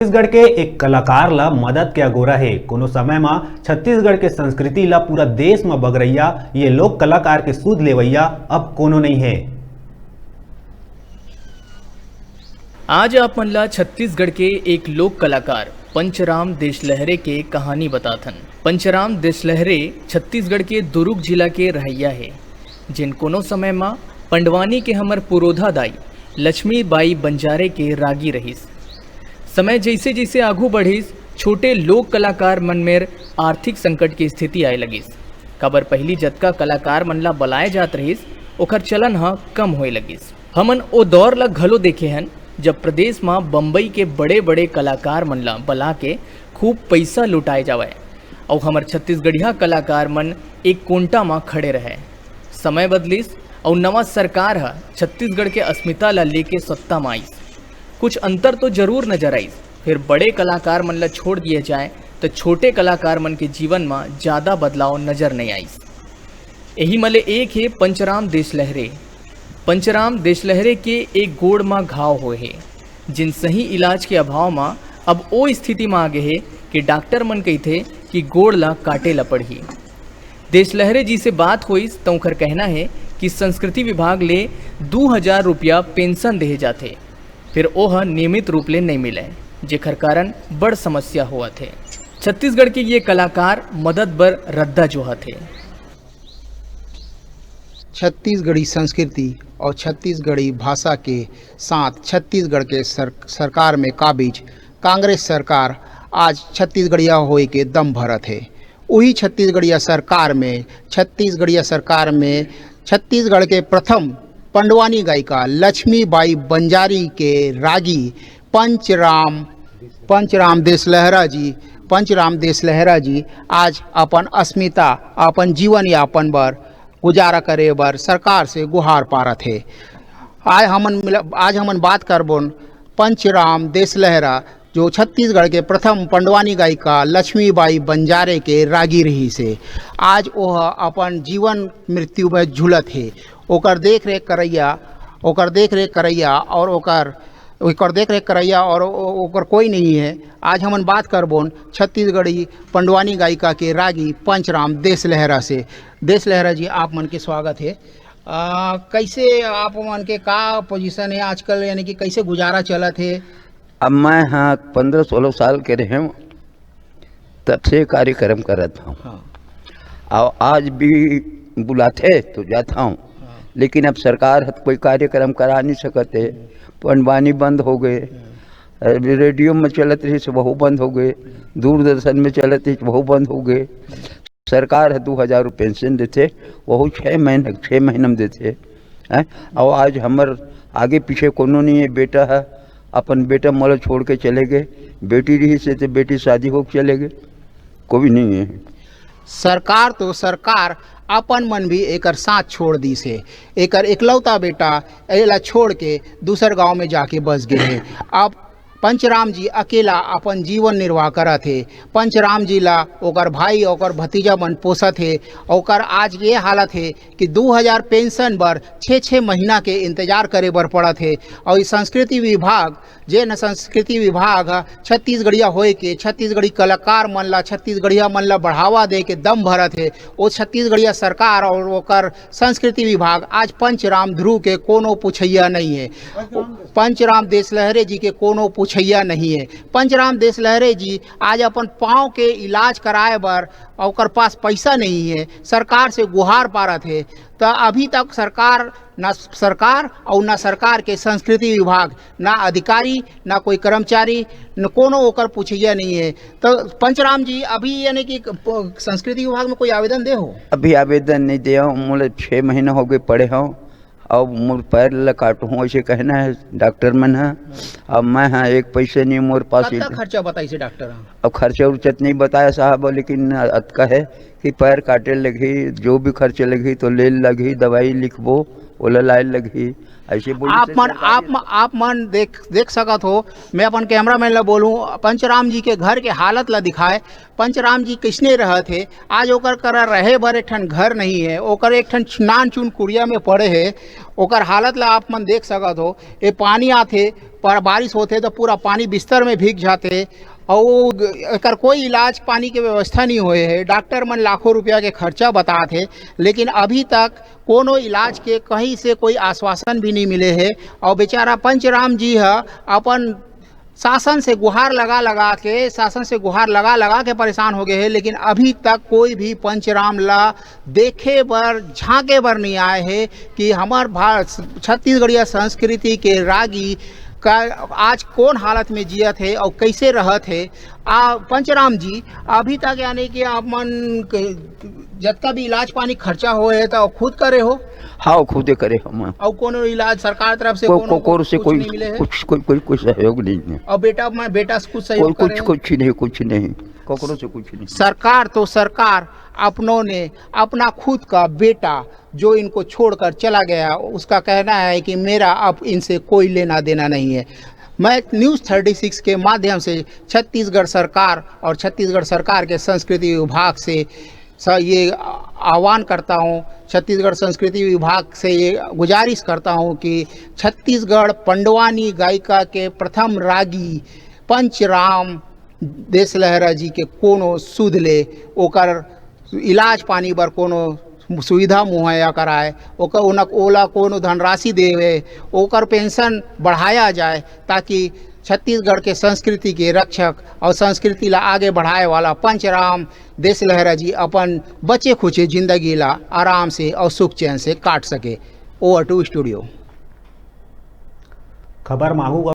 छत्तीसगढ़ के एक कलाकार ला मदद के अगोरा है। कोनो समय में छत्तीसगढ़ के संस्कृति ला पूरा देश में बगरैया ये लोक कलाकार के सूद लेवैया अब कोनो नहीं है। आज आप मन ला छत्तीसगढ़ के एक लोक कलाकार पंचराम देशलहरे के कहानी बताथन। पंचराम देशलहरे छत्तीसगढ़ के दुर्ग जिला के रहैया है, जिन कोनो समय में पंडवानी के हमर पुरोधा दाई लक्ष्मीबाई बंजारे के रागी रहिस। समय जैसे जैसे आगू बढ़िस, छोटे लोक कलाकार मन में आर्थिक संकट की स्थिति आए लगिस। काबर पहली जतका कलाकार मन ला बलाए जात रहिस ओखर चलन ह कम होए लगिस। हमन ओ दौर ला घलो देखे हन जब प्रदेश में बम्बई के बड़े बड़े कलाकार मन ला बला के खूब पैसा लुटाए जावे और हमर छत्तीसगढ़िया कलाकार मन एक कोंटा में खड़े रहे। समय बदलिस और नवा सरकार है छत्तीसगढ़ के अस्मिता ला लेके सत्ता में आईस। कुछ अंतर तो जरूर नजर आईस। फिर बड़े कलाकार मन ला छोड़ दिए जाए तो छोटे कलाकार मन के जीवन में ज़्यादा बदलाव नजर नहीं आईस। यही मले एक है पंचराम देशलहरे। पंचराम देशलहरे के एक गोड़ में घाव हुए है, जिन सही इलाज के अभाव में अब वो स्थिति में आ गए है कि डॉक्टर मन कहते कि गोड़ ला काटे ला पड़ी। देशलहरे जी से बात हुई तो उनका कहना है कि संस्कृति विभाग ले 2000 रुपया पेंशन देहे जाते, फिर ओह नियमित रूप ले नहीं मिले, जेकर कारण बड़ समस्या हुआ थे। छत्तीसगढ़ के ये कलाकार मदद बर रद्दा जोहा थे। छत्तीसगढ़ी संस्कृति और छत्तीसगढ़ी भाषा के साथ छत्तीसगढ़ के सरकार में काबिज कांग्रेस सरकार आज छत्तीसगढ़िया होए के दम भरत है। वही छत्तीसगढ़िया सरकार में छत्तीसगढ़ के प्रथम पंडवानी गायिका लक्ष्मीबाई बंजारी के रागी पंचराम देशलहरा जी आज अपन अस्मिता अपन जीवन यापन बर गुजारा करे बर सरकार से गुहार पारत है। आज हमन बात करबोन पंचराम देशलहरा जो छत्तीसगढ़ के प्रथम पंडवानी गायिका लक्ष्मीबाई बंजारे के रागी रही से। आज वह अपन जीवन मृत्यु में झुलत है। ओकर देख रेख करैया और ओकर कोई नहीं है। आज हमन बात करबोन छत्तीसगढ़ी पंडवानी गायिका के रागी पंचराम देशलहरा से। देशलहरा जी, आप मन के स्वागत है। कैसे आप मन के का पोजीशन है आजकल, यानी कि कैसे गुजारा चलत है? अब मैं हाँ 15-16 साल के रहे हूँ, तब से कार्यक्रम करत हूँ। और आज भी बुलाते तो जाता हूँ, लेकिन अब सरकार कोई कार्यक्रम करा नहीं सकते। पंडवानी बंद हो गए, रेडियो में चलत रही से वह बंद हो गए, दूरदर्शन में चलत रही वह बंद हो गए। सरकार 2000 रुपये पेंशन देते, वह 6 महीने में देते हैं। और आज हमर आगे पीछे कोनो नहीं है। बेटा है, अपन बेटा मोला छोड़ के चले गए, बेटी रही से तो बेटी शादी हो चले गए, कोई नहीं है। सरकार अपन मन भी एकर साथ छोड़ दी से। एकर एकलौता बेटा एला छोड़ के दूसर गांव में जाके बस गए हैं। अब पंचराम जी अकेला अपन जीवन निर्वाह करत है। पंचराम जी ला ओकर भाई ओकर भतीजा मन पोसत है। ओकर आज ये हालत है कि 2000 पेंशन बर 6 महीना के इंतजार करे बर पड़त है। और संस्कृति विभाग छत्तीसगढ़िया होए के छत्तीसगढ़ी कलाकार मन ला छत्तीसगढ़िया मन ला बढ़ावा दे के दम भरत है। वो छत्तीसगढ़िया सरकार और ओकर संस्कृति विभाग आज पंचराम ध्रुव के कोनो पुछैया नहीं है। पंचराम देशलहरे जी के कोनो पुछैया नहीं है। पंचराम देशलहरे जी आज अपन पाँव के इलाज कराए बर ओकर पास पैसा नहीं है, सरकार से गुहार पारत है। तो अभी तक सरकार और ना सरकार के संस्कृति विभाग, ना अधिकारी, ना कोई कर्मचारी, न कोनो ओकर पुछैया नहीं है। तो पंचराम जी अभी यानी कि संस्कृति विभाग में कोई आवेदन दे हो? अभी आवेदन नहीं दे हूँ, मुझे 6 महीने हो गए पड़े हूँ। अब मोर पैर ला काटूँ ऐसे कहना है डॉक्टर मन है। अब मैं हाँ एक पैसे नहीं मोर पास। खर्चा बताई से डॉक्टर? अब खर्चा उर्चत नहीं बताया साहब, लेकिन अतका है कि पैर काटे लगी, जो भी खर्चे लगी तो ले लगी, दवाई लिखबो ओला लाए लगी। ऐसे बोली आप से मन सरकारी- आप मन देख सकत हो। मैं अपन कैमरामैन ला बोलूं, पंचराम जी के घर के हालत ला दिखाए। पंचराम जी किसने रहे थे, आज ओकर करा रहे बर एक ठन घर नहीं है, ओकर एक ठन नान चुन कुड़िया में पड़े है। ओकर हालत ला आप मन देख सकत हो। ये पानी आथे पर बारिश होते तो पूरा पानी बिस्तर में भीग जाते और एकर कोई इलाज पानी के व्यवस्था नहीं हुए है। डॉक्टर मन लाखों रुपया के खर्चा बताते, लेकिन अभी तक कोनो इलाज के कहीं से कोई आश्वासन भी नहीं मिले है। और बेचारा पंचराम जी है अपन शासन से गुहार लगा के परेशान हो गए हैं, लेकिन अभी तक कोई भी पंचराम ला देखे बर झांके बर नहीं आए हैं कि हमार छत्तीसगढ़िया संस्कृति के रागी का आज कौन हालत में जियत है और कैसे रहत है। पंचराम जी अभी तक यानी कि आप मन जितना भी इलाज पानी खर्चा हो है तो खुद करे हो? हाँ खुदे करे हम। और कोनो इलाज सरकार तरफ से कोई नहीं मिले है? कोई सहयोग नहीं है। और बेटा कुछ सहयोग करे है? कुछ नहीं कोकरों से कुछ नहीं। सरकार अपनों ने अपना खुद का बेटा जो इनको छोड़कर चला गया, उसका कहना है कि मेरा अब इनसे कोई लेना देना नहीं है। मैं न्यूज़ 36 के माध्यम से छत्तीसगढ़ सरकार और छत्तीसगढ़ सरकार के संस्कृति विभाग से ये आह्वान करता हूँ, छत्तीसगढ़ संस्कृति विभाग से ये गुजारिश करता हूँ कि छत्तीसगढ़ पंडवानी गायिका के प्रथम रागी पंचराम देशलहरा जी के कोनो सुध ले, ओकर इलाज पानी बर कोनो सुविधा मुहैया कराए, ओला कोनो धनराशि देवे, ओकर पेंशन बढ़ाया जाए, ताकि छत्तीसगढ़ के संस्कृति के रक्षक और संस्कृति ला आगे बढ़ाए वाला पंचराम देशलहरा जी अपन बचे खुचे जिंदगी ला आराम से और सुख चैन से काट सके। Over to studio. खबर माहू